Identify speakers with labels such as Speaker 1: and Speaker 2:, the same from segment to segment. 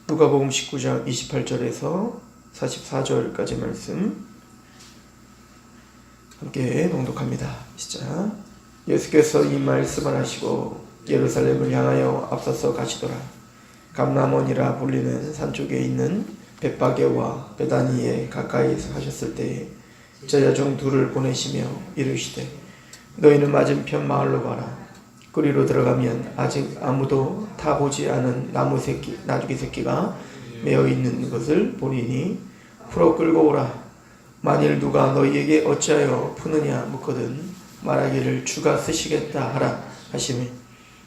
Speaker 1: 누가복음 19장 28절에서 44절까지 말씀 함께 봉독합니다. 시작. 예수께서 이 말씀을 하시고 예루살렘을 향하여 앞서서 가시더라. 감람원이라 불리는 산 쪽에 있는 벳바게와 베다니에 가까이서 하셨을 때에 제자 중 둘을 보내시며 이르시되 너희는 맞은편 마을로 가라. 그리로 들어가면 아직 아무도 타보지 않은 나귀 새끼가 매어 있는 것을 보리니 풀어 끌고 오라. 만일 누가 너희에게 어찌하여 푸느냐 묻거든 말하기를 주가 쓰시겠다 하라 하시매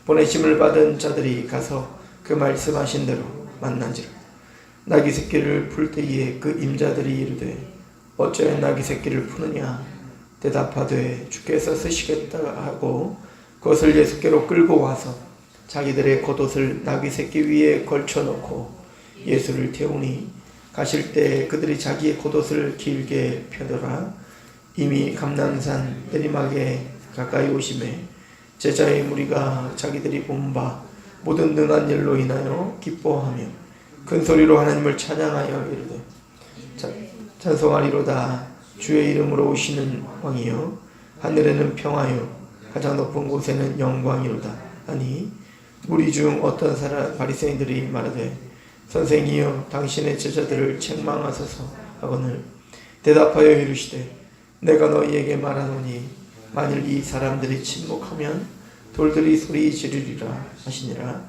Speaker 1: 보내심을 받은 자들이 가서 그 말씀하신 대로 만난지라. 나귀 새끼를 풀 때에 그 임자들이 이르되 어찌하여 나귀 새끼를 푸느냐 대답하되 주께서 쓰시겠다 하고 그것을 예수께로 끌고 와서 자기들의 겉옷을 나귀 새끼 위에 걸쳐놓고 예수를 태우니 가실 때 그들이 자기의 겉옷을 길게 펴더라. 이미 감람산 내리막에 가까이 오심에 제자의 무리가 자기들이 본 바 모든 능한 일로 인하여 기뻐하며 큰 소리로 하나님을 찬양하여 이르되 찬송하리로다. 주의 이름으로 오시는 왕이여 하늘에는 평화요 가장 높은 곳에는 영광이로다 하니 무리 중 어떤 바리새인들이 말하되 선생이여 당신의 제자들을 책망하소서 하거늘 대답하여 이르시되 내가 너희에게 말하노니 만일 이 사람들이 침묵하면 돌들이 소리 지르리라 하시니라.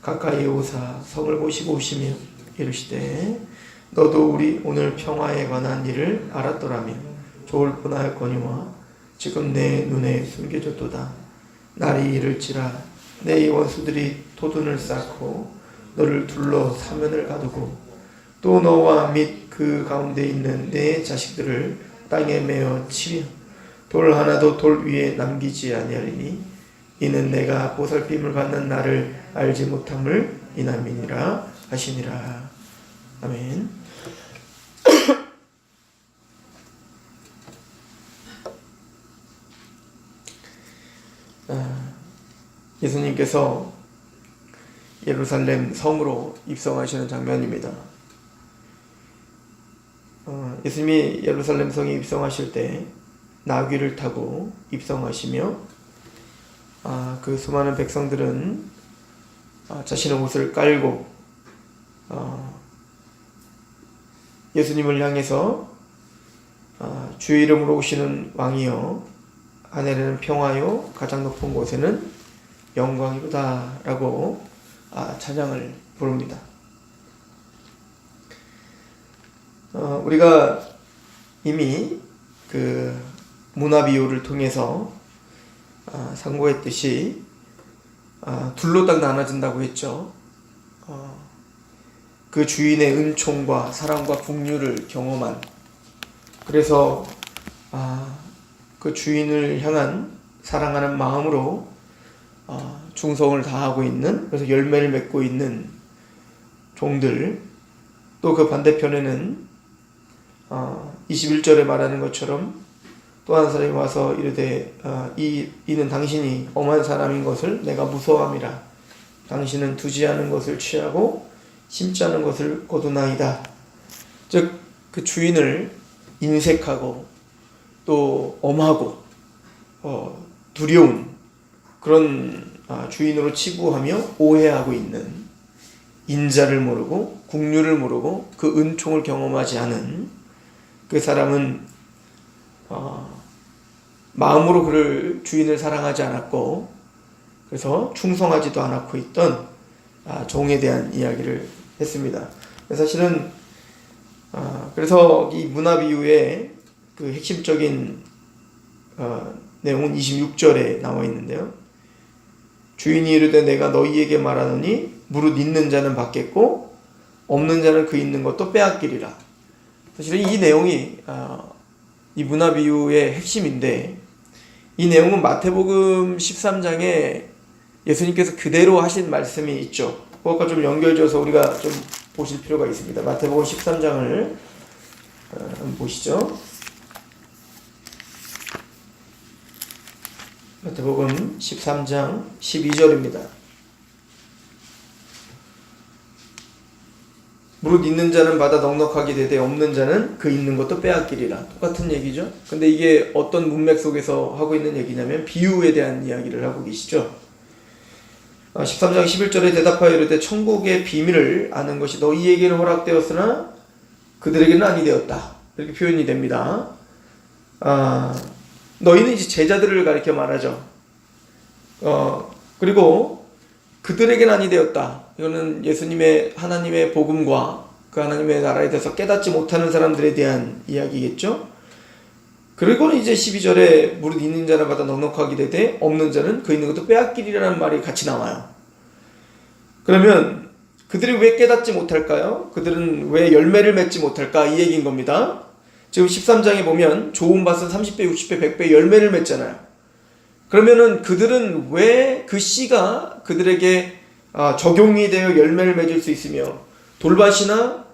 Speaker 1: 가까이 오사 성을 보시고 오시며 이르시되 너도 우리 오늘 평화에 관한 일을 알았더라면 좋을 뻔하였거니와 지금 내 눈에 숨겨졌도다. 날이 이를지라 내 원수들이 토둔을 쌓고 너를 둘러 사면을 가두고 또 너와 및 그 가운데 있는 내 자식들을 땅에 메어 치며 돌 하나도 돌 위에 남기지 아니하리니 이는 내가 보살핌을 받는 나를 알지 못함을 인함이니라 하시니라. 아멘. 예수님께서 예루살렘 성으로 입성하시는 장면입니다. 예수님이 예루살렘 성에 입성하실 때 나귀를 타고 입성하시며 그 수많은 백성들은 자신의 옷을 깔고 예수님을 향해서 주의 이름으로 오시는 왕이여 하늘에는 평화요 가장 높은 곳에는 영광이로다 라고 찬양을 부릅니다. 우리가 이미 그 문화비유를 통해서 상고했듯이 둘로 딱 나눠진다고 했죠. 그 주인의 은총과 사랑과 풍류를 경험한, 그래서 그 주인을 향한 사랑하는 마음으로 충성을 다하고 있는, 그래서 열매를 맺고 있는 종들, 또 그 반대편에는 21절에 말하는 것처럼 또 한 사람이 와서 이르되 이는 당신이 엄한 사람인 것을 내가 무서워함이라. 당신은 두지 않은 것을 취하고 심지 않은 것을 거두나이다. 즉 그 주인을 인색하고 또 엄하고 두려운 그런 주인으로 치부하며 오해하고 있는, 인자를 모르고 국류를 모르고 그 은총을 경험하지 않은 그 사람은 마음으로 그를 주인을 사랑하지 않았고 그래서 충성하지도 않았고 있던 종에 대한 이야기를 했습니다. 사실은 그래서 이 문화비유의 그 핵심적인 내용은 26절에 나와 있는데요. 주인이 이르되 내가 너희에게 말하노니 무릇 있는 자는 받겠고 없는 자는 그 있는 것도 빼앗기리라. 사실은 이 내용이 이 문화비유의 핵심인데, 이 내용은 마태복음 13장에 예수님께서 그대로 하신 말씀이 있죠. 그것과 좀 연결져서 우리가 좀 보실 필요가 있습니다. 마태복음 13장을 한번 보시죠. 마태복음 13장 12절입니다. 무릇 있는 자는 받아 넉넉하게 되되 없는 자는 그 있는 것도 빼앗기리라. 똑같은 얘기죠. 근데 이게 어떤 문맥 속에서 하고 있는 얘기냐면 비유에 대한 이야기를 하고 계시죠. 13장 11절에 대답하여 이르되 천국의 비밀을 아는 것이 너희에게는 허락되었으나 그들에게는 아니 되었다. 이렇게 표현이 됩니다. 너희는 이제 제자들을 가리켜 말하죠. 그리고 그들에게는 아니 되었다. 이거는 예수님의 하나님의 복음과 그 하나님의 나라에 대해서 깨닫지 못하는 사람들에 대한 이야기겠죠. 그리고는 이제 12절에 무릇 있는 자는 받아 넉넉하게 되되 없는 자는 그 있는 것도 빼앗기리라는 말이 같이 나와요. 그러면 그들이 왜 깨닫지 못할까요? 그들은 왜 열매를 맺지 못할까? 이 얘기인 겁니다. 지금 13장에 보면 좋은 밭은 30배, 60배, 100배 열매를 맺잖아요. 그러면은 그들은 왜 그 씨가 그들에게 적용이 되어 열매를 맺을 수 있으며 돌밭이나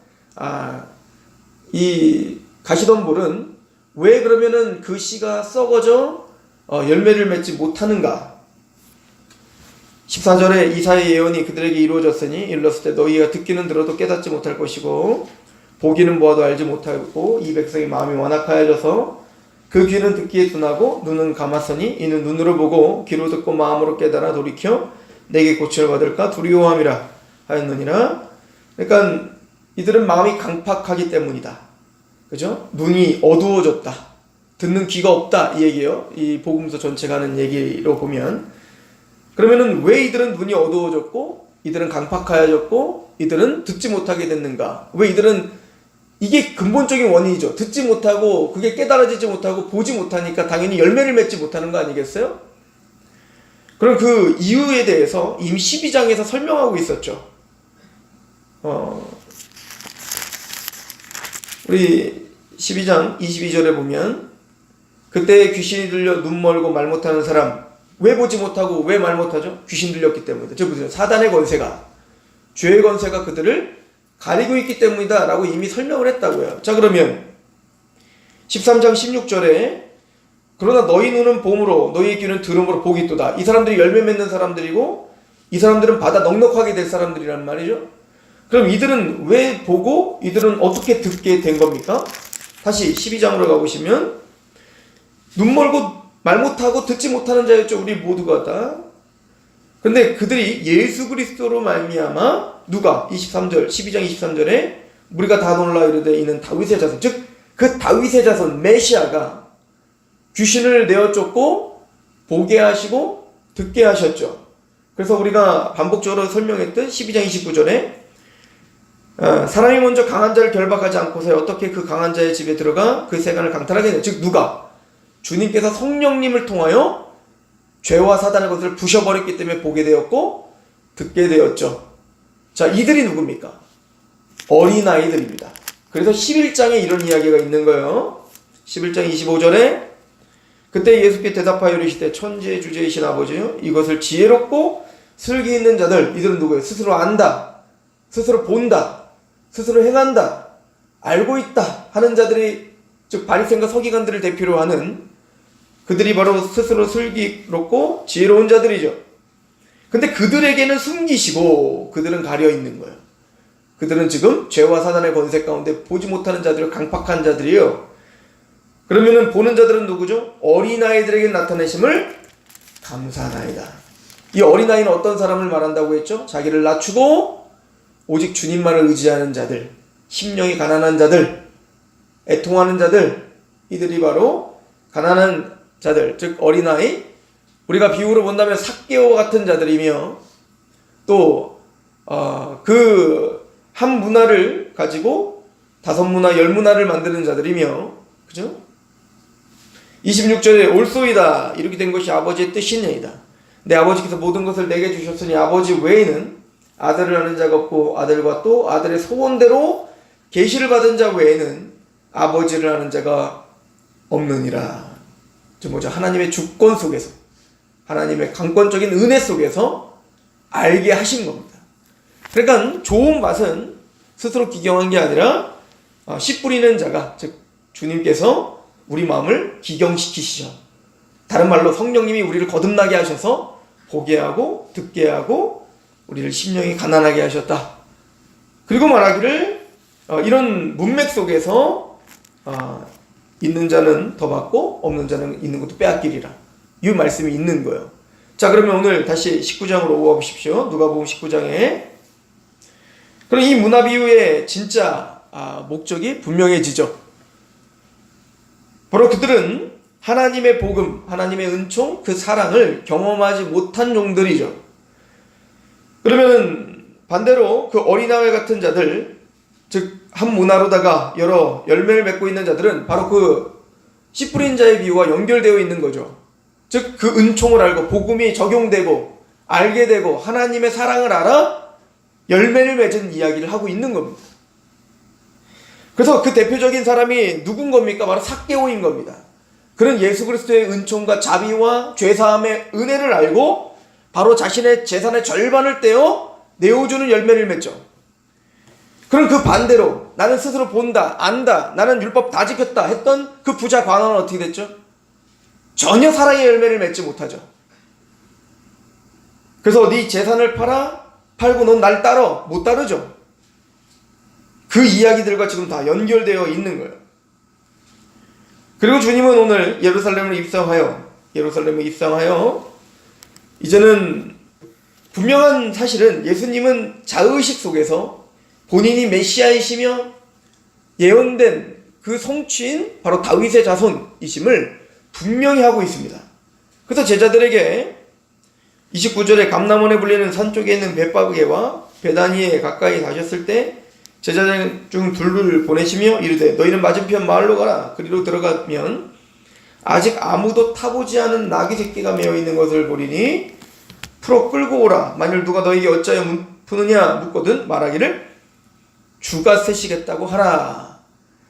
Speaker 1: 이 가시덤불은 왜 그러면은 그 씨가 썩어져 열매를 맺지 못하는가? 14절에 이사야의 예언이 그들에게 이루어졌으니 일렀을 때 너희가 듣기는 들어도 깨닫지 못할 것이고 보기는 보아도 알지 못하고 이 백성의 마음이 완악하여져서 그 귀는 듣기에 둔하고 눈은 감았으니 이는 눈으로 보고 귀로 듣고 마음으로 깨달아 돌이켜 내게 고침을 받을까 두려워함이라 하였느니라. 그러니까 이들은 마음이 강팍하기 때문이다. 그죠? 눈이 어두워졌다. 듣는 귀가 없다. 이 얘기예요. 이 복음서 전체가 하는 얘기로 보면. 그러면은 왜 이들은 눈이 어두워졌고 이들은 강팍하여졌고 이들은 듣지 못하게 됐는가? 왜 이들은 이게 근본적인 원인이죠. 듣지 못하고 그게 깨달아지지 못하고 보지 못하니까 당연히 열매를 맺지 못하는 거 아니겠어요? 그럼 그 이유에 대해서 이미 12장에서 설명하고 있었죠. 우리 12장 22절에 보면 그때 귀신이 들려 눈 멀고 말 못하는 사람 왜 보지 못하고 왜 말 못하죠? 귀신 들렸기 때문이다. 저 보세요. 사단의 권세가 죄의 권세가 그들을 가리고 있기 때문이다 라고 이미 설명을 했다고요. 자, 그러면 13장 16절에 그러나 너희 눈은 봄으로 너희 귀는 들음으로 복이 있도다. 이 사람들이 열매 맺는 사람들이고 이 사람들은 받아 넉넉하게 될 사람들이란 말이죠. 그럼 이들은 왜 보고 이들은 어떻게 듣게 된 겁니까? 다시 12장으로 가보시면 눈 멀고 말 못하고 듣지 못하는 자였죠. 우리 모두가 다. 근데 그들이 예수 그리스도로 말미암아 누가 23절 12장 23절에 우리가 다 놀라 이르되 이는 다윗의 자손 즉 그 다윗의 자손 메시아가 귀신을 내어 쫓고 보게 하시고 듣게 하셨죠. 그래서 우리가 반복적으로 설명했던 12장 29절에 사람이 먼저 강한 자를 결박하지 않고서 어떻게 그 강한 자의 집에 들어가 그 세간을 강탈하게 되냐. 즉 누가? 주님께서 성령님을 통하여 죄와 사단의 것을 부셔버렸기 때문에 보게 되었고 듣게 되었죠. 자, 이들이 누굽니까? 어린아이들입니다. 그래서 11장에 이런 이야기가 있는 거예요. 11장 25절에 그때 예수께 대답하여 이르시되 천지의 주제이신 아버지요 이것을 지혜롭고 슬기 있는 자들 이들은 누구예요? 스스로 안다, 스스로 본다, 스스로 행한다, 알고 있다 하는 자들이 즉 바리새인과 서기관들을 대표로 하는 그들이 바로 스스로 슬기롭고 지혜로운 자들이죠. 근데 그들에게는 숨기시고 그들은 가려 있는 거예요. 그들은 지금 죄와 사단의 권세 가운데 보지 못하는 자들, 강팍한 자들이에요. 그러면은 보는 자들은 누구죠? 어린아이들에게 나타내심을 감사하나이다. 이 어린아이는 어떤 사람을 말한다고 했죠? 자기를 낮추고 오직 주님만을 의지하는 자들, 심령이 가난한 자들, 애통하는 자들, 이들이 바로 가난한 자들, 즉 어린아이, 우리가 비유로 본다면 삭개오 같은 자들이며 또 그 한 문화를 가지고 5문화, 10문화를 만드는 자들이며 그죠? 26절에 올소이다 이렇게 된 것이 아버지의 뜻이니이다. 내 아버지께서 모든 것을 내게 주셨으니 아버지 외에는 아들을 아는 자가 없고 아들과 또 아들의 소원대로 계시를 받은 자 외에는 아버지를 아는 자가 없느니라. 저 뭐죠? 하나님의 주권 속에서 하나님의 강권적인 은혜 속에서 알게 하신 겁니다. 그러니까 좋은 밭은 스스로 기경한 게 아니라 씨 뿌리는 자가 즉 주님께서 우리 마음을 기경시키시죠. 다른 말로 성령님이 우리를 거듭나게 하셔서 보게 하고 듣게 하고 우리를 심령이 가난하게 하셨다. 그리고 말하기를 이런 문맥 속에서 있는 자는 더 받고 없는 자는 있는 것도 빼앗기리라. 이 말씀이 있는 거예요. 자, 그러면 오늘 다시 19장으로 오와 보십시오. 누가복음 19장에. 그럼 이 문화 비유의 진짜 목적이 분명해지죠. 바로 그들은 하나님의 복음, 하나님의 은총, 그 사랑을 경험하지 못한 종들이죠. 그러면 반대로 그 어린아이 같은 자들, 즉 한 문화로다가 여러 열매를 맺고 있는 자들은 바로 그 씨 뿌린 자의 비유와 연결되어 있는 거죠. 즉 그 은총을 알고 복음이 적용되고 알게 되고 하나님의 사랑을 알아 열매를 맺은 이야기를 하고 있는 겁니다. 그래서 그 대표적인 사람이 누군 겁니까? 바로 삭개오인 겁니다. 그는 예수 그리스도의 은총과 자비와 죄사함의 은혜를 알고 바로 자신의 재산의 절반을 떼어 내어주는 열매를 맺죠. 그럼 그 반대로 나는 스스로 본다, 안다, 나는 율법 다 지켰다 했던 그 부자 관원은 어떻게 됐죠? 전혀 사랑의 열매를 맺지 못하죠. 그래서 네 재산을 팔고 넌 날 따러 못 따르죠. 그 이야기들과 지금 다 연결되어 있는 거예요. 그리고 주님은 오늘 예루살렘을 입성하여 이제는 분명한 사실은 예수님은 자의식 속에서 본인이 메시아이시며 예언된 그 성취인 바로 다윗의 자손이심을 분명히 하고 있습니다. 그래서 제자들에게 29절에 감람원에 불리는 산 쪽에 있는 벳바게와 베다니에 가까이 가셨을 때 제자들 중 둘을 보내시며 이르되 너희는 맞은편 마을로 가라. 그리로 들어가면 아직 아무도 타보지 않은 나귀 새끼가 메어 있는 것을 보리니 풀어 끌고 오라. 만일 누가 너에게 어찌하여 푸느냐 묻거든 말하기를 주가 세시겠다고 하라.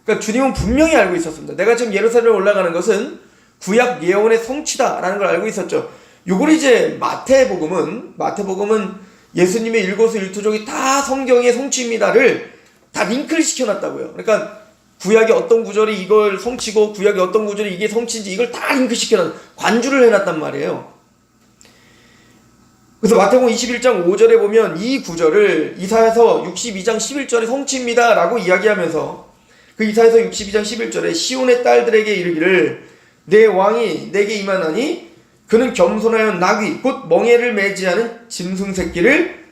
Speaker 1: 그러니까 주님은 분명히 알고 있었습니다. 내가 지금 예루살렘에 올라가는 것은 구약 예언의 성취다라는 걸 알고 있었죠. 요걸 이제 마태복음은 예수님의 일거수일투족이 다 성경의 성취입니다를 다 링크를 시켜놨다고요. 그러니까 구약의 어떤 구절이 이걸 성취고 구약의 어떤 구절이 이게 성취인지 이걸 다 링크 시켜놨, 관주를 해놨단 말이에요. 그래서 마태복음 21장 5절에 보면 이 구절을 이사야서 62장 11절에 성취입니다 라고 이야기하면서 그 이사야서 62장 11절에 시온의 딸들에게 이르기를 내 왕이 내게 임하나니 그는 겸손하여 나귀 곧 멍에를 매지 않은 짐승 새끼를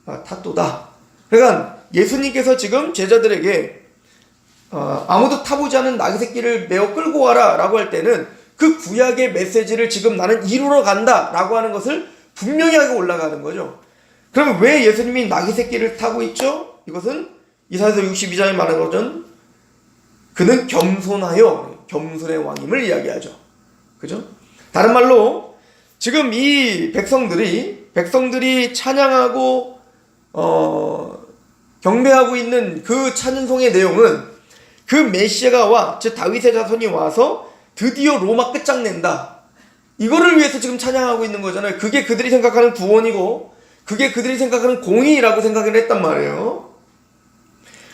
Speaker 1: 탔도다. 그러니까 예수님께서 지금 제자들에게 아무도 타보지 않은 나귀 새끼를 메어 끌고 와라 라고 할 때는 그 구약의 메시지를 지금 나는 이루러 간다 라고 하는 것을 분명히 하고 올라가는 거죠. 그러면 왜 예수님이 나귀 새끼를 타고 있죠? 이것은 이사야서 62장에 말한 것은 그는 겸손하여 겸손의 왕임을 이야기하죠. 그죠? 다른 말로 지금 이 백성들이 찬양하고 경배하고 있는 그 찬송의 내용은 그 메시아가 즉 다윗의 자손이 와서 드디어 로마 끝장낸다. 이거를 위해서 지금 찬양하고 있는 거잖아요. 그게 그들이 생각하는 구원이고 그게 그들이 생각하는 공의라고 생각을 했단 말이에요.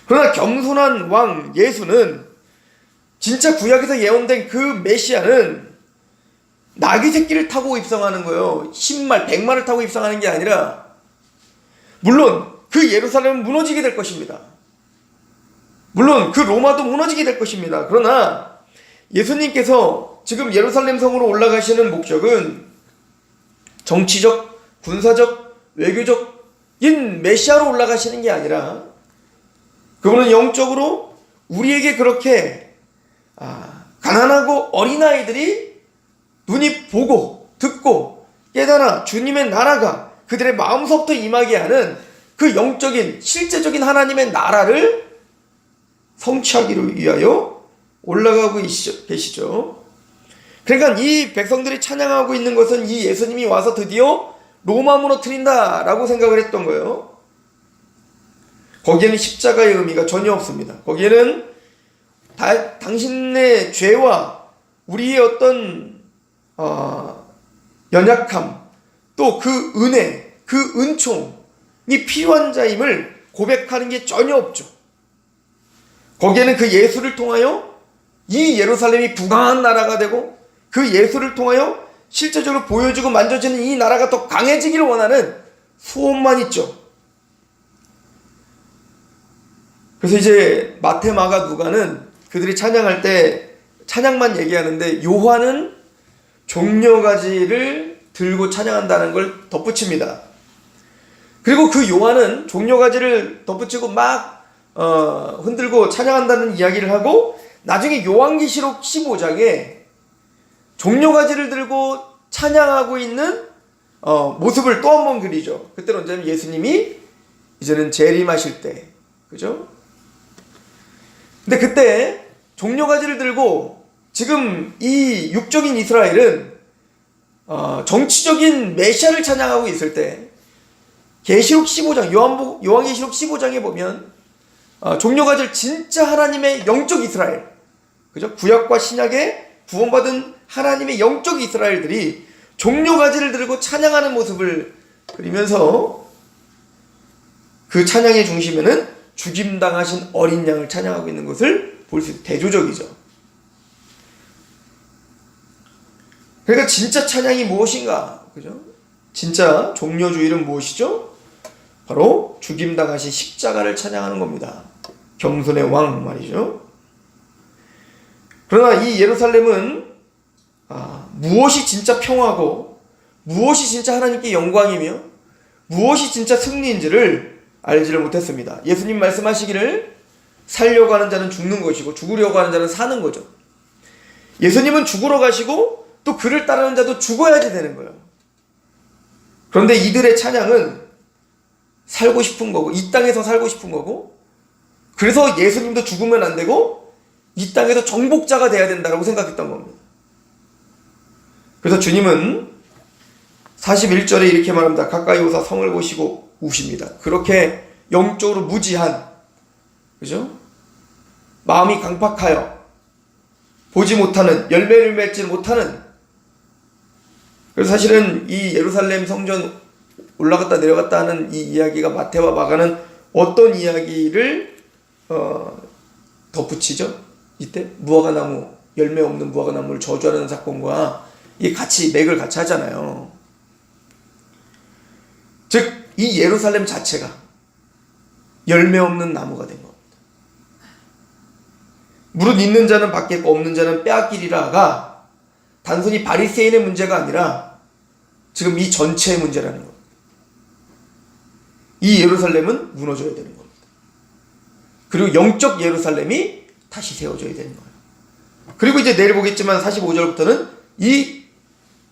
Speaker 1: 그러나 겸손한 왕 예수는 진짜 구약에서 예언된 그 메시아는 나귀 새끼를 타고 입성하는 거예요. 10말, 100마를 타고 입성하는 게 아니라 물론 그 예루살렘은 무너지게 될 것입니다. 물론 그 로마도 무너지게 될 것입니다. 그러나 예수님께서 지금 예루살렘 성으로 올라가시는 목적은 정치적, 군사적, 외교적인 메시아로 올라가시는 게 아니라 그분은 영적으로 우리에게 그렇게 가난하고 어린아이들이 눈이 보고 듣고 깨달아 주님의 나라가 그들의 마음속부터 임하게 하는 그 영적인 실제적인 하나님의 나라를 성취하기를 위하여 올라가고 계시죠. 그러니까 이 백성들이 찬양하고 있는 것은 이 예수님이 와서 드디어 로마 무너뜨린다 라고 생각을 했던 거예요. 거기에는 십자가의 의미가 전혀 없습니다. 거기에는 당신의 죄와 우리의 어떤 연약함 또 그 은혜, 그 은총이 필요한 자임을 고백하는 게 전혀 없죠. 거기에는 그 예수를 통하여 이 예루살렘이 부강한 나라가 되고 그 예수를 통하여 실제적으로 보여주고 만져지는 이 나라가 더 강해지기를 원하는 소원만 있죠. 그래서 이제 마태, 마가, 누가는 그들이 찬양할 때 찬양만 얘기하는데 요한은 종려가지를 들고 찬양한다는 걸 덧붙입니다. 그리고 그 요한은 종려가지를 덧붙이고 막 흔들고 찬양한다는 이야기를 하고 나중에 요한계시록 15장에 종려가지를 들고 찬양하고 있는 모습을 또 한 번 그리죠. 그때는 언제냐면 예수님이 이제는 재림하실 때, 그죠? 근데 그때 종려가지를 들고 지금 이 육적인 이스라엘은 정치적인 메시아를 찬양하고 있을 때 계시록 15장, 요한계시록 15장에 보면 종려가지를 진짜 하나님의 영적 이스라엘, 그죠? 구약과 신약에 구원받은 하나님의 영적 이스라엘들이 종려가지를 들고 찬양하는 모습을 그리면서 그 찬양의 중심에는 죽임당하신 어린 양을 찬양하고 있는 것을 볼 수 있어요. 대조적이죠. 그러니까 진짜 찬양이 무엇인가? 그죠? 진짜 종려주일은 무엇이죠? 바로 죽임당하신 십자가를 찬양하는 겁니다. 겸손의 왕 말이죠. 그러나 이 예루살렘은 무엇이 진짜 평화고 무엇이 진짜 하나님께 영광이며 무엇이 진짜 승리인지를 알지를 못했습니다. 예수님 말씀하시기를 살려고 하는 자는 죽는 것이고 죽으려고 하는 자는 사는 거죠. 예수님은 죽으러 가시고 또 그를 따르는 자도 죽어야지 되는 거예요. 그런데 이들의 찬양은 살고 싶은 거고 이 땅에서 살고 싶은 거고 그래서 예수님도 죽으면 안 되고 이 땅에서 정복자가 돼야 된다고 생각했던 겁니다. 그래서 주님은 41절에 이렇게 말합니다. 가까이 오사 성을 보시고 우십니다. 그렇게 영적으로 무지한, 그죠? 마음이 강팍하여 보지 못하는, 열매를 맺지 못하는. 그래서 사실은 이 예루살렘 성전 올라갔다 내려갔다 하는 이 이야기가 마태와 마가는 어떤 이야기를 덧붙이죠? 이때 무화과나무, 열매 없는 무화과나무를 저주하는 사건과 이 같이 맥을 같이 하잖아요. 즉 이 예루살렘 자체가 열매 없는 나무가 된 겁니다. 무릇 있는 자는 받겠고 없는 자는 빼앗기리라가 단순히 바리새인의 문제가 아니라 지금 이 전체의 문제라는 겁니다. 이 예루살렘은 무너져야 되는 겁니다. 그리고 영적 예루살렘이 다시 세워져야 되는 거예요. 그리고 이제 내일 보겠지만 45절부터는 이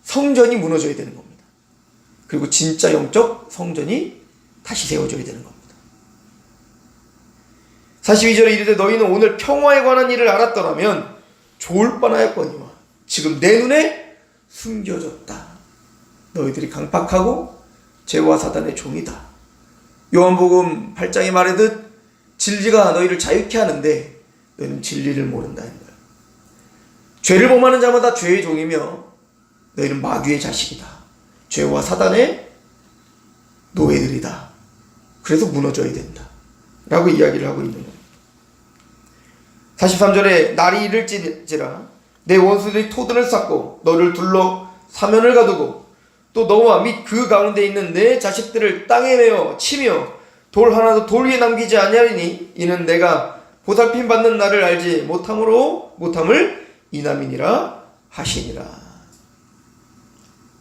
Speaker 1: 성전이 무너져야 되는 겁니다. 그리고 진짜 영적 성전이 다시 세워져야 되는 겁니다. 42절에 이르되 너희는 오늘 평화에 관한 일을 알았더라면 좋을 뻔하였거니와 지금 내 눈에 숨겨졌다. 너희들이 강팍하고 죄와 사단의 종이다. 요한복음 8장에 말하듯 진리가 너희를 자유케 하는데 너희는 진리를 모른다는 거예요. 죄를 범하는 자마다 죄의 종이며 너희는 마귀의 자식이다. 죄와 사단의 노예들이다. 그래서 무너져야 된다. 라고 이야기를 하고 있는 겁니다. 43절에 날이 이를지라 내 원수들이 토든을 쌓고 너를 둘러 사면을 가두고 또 너와 및 그 가운데 있는 내 자식들을 땅에 메어 치며 돌 하나도 돌 위에 남기지 아니하리니 이는 내가 보살핌 받는 날을 알지 못함을 이남이니라 하시니라.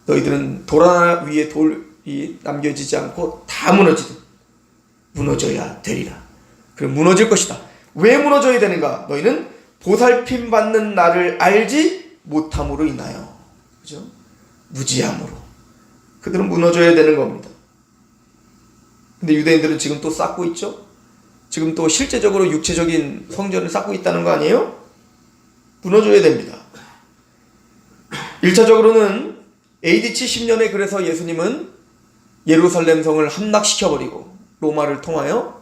Speaker 1: 너희들은 돌 하나 위에 돌이 남겨지지 않고 다 무너져야 되리라. 그럼 무너질 것이다. 왜 무너져야 되는가? 너희는 보살핌 받는 날을 알지 못함으로 인하여, 그죠? 무지함으로 그들은 무너져야 되는 겁니다. 근데 유대인들은 지금 또 쌓고 있죠? 지금 또 실제적으로 육체적인 성전을 쌓고 있다는 거 아니에요? 무너져야 됩니다. 1차적으로는 AD 70년에 그래서 예수님은 예루살렘 성을 함락시켜버리고 로마를 통하여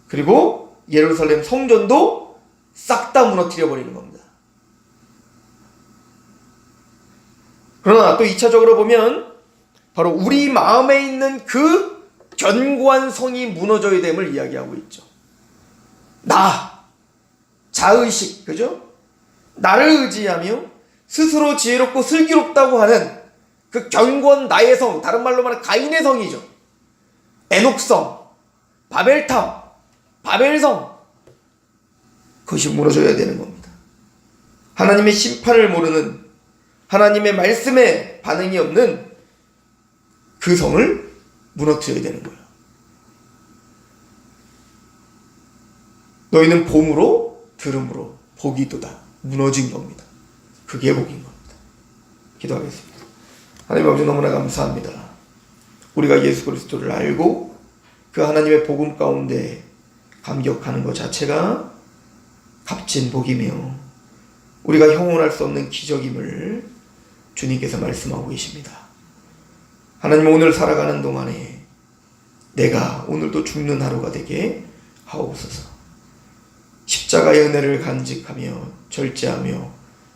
Speaker 1: 그리고 예루살렘 성전도 싹 다 무너뜨려 버리는 겁니다. 그러나 또 2차적으로 보면 바로 우리 마음에 있는 그 견고한 성이 무너져야 됨을 이야기하고 있죠. 자의식, 그죠? 나를 의지하며 스스로 지혜롭고 슬기롭다고 하는 그 견고한 나의 성, 다른 말로 말하면 가인의 성이죠. 에녹성, 바벨탑, 바벨성, 그것이 무너져야 되는 겁니다. 하나님의 심판을 모르는, 하나님의 말씀에 반응이 없는 그 성을 무너뜨려야 되는 거예요. 너희는 봄으로 들음으로 복이 있도다. 무너진 겁니다. 그게 복인 겁니다. 기도하겠습니다. 하나님 아버지, 너무나 감사합니다. 우리가 예수 그리스도를 알고 그 하나님의 복음 가운데 감격하는 것 자체가 값진 복이며 우리가 형언할 수 없는 기적임을 주님께서 말씀하고 계십니다. 하나님, 오늘 살아가는 동안에 내가 오늘도 죽는 하루가 되게 하옵소서. 십자가의 은혜를 간직하며 절제하며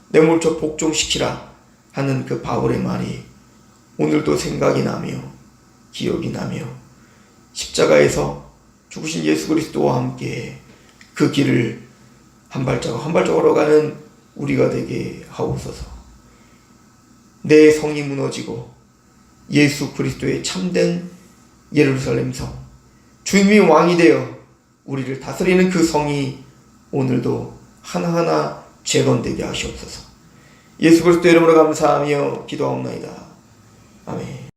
Speaker 1: 내 몸을 복종시키라 하는 그 바울의 말이 오늘도 생각이 나며 기억이 나며 십자가에서 죽으신 예수 그리스도와 함께 그 길을 한 발자국 한 발자국으로 가는 우리가 되게 하옵소서. 내 성이 무너지고 예수 그리스도의 참된 예루살렘 성, 주님이 왕이 되어 우리를 다스리는 그 성이 오늘도 하나하나 재건되게 하시옵소서. 예수 그리스도 이름으로 감사하며 기도하옵나이다. 아멘.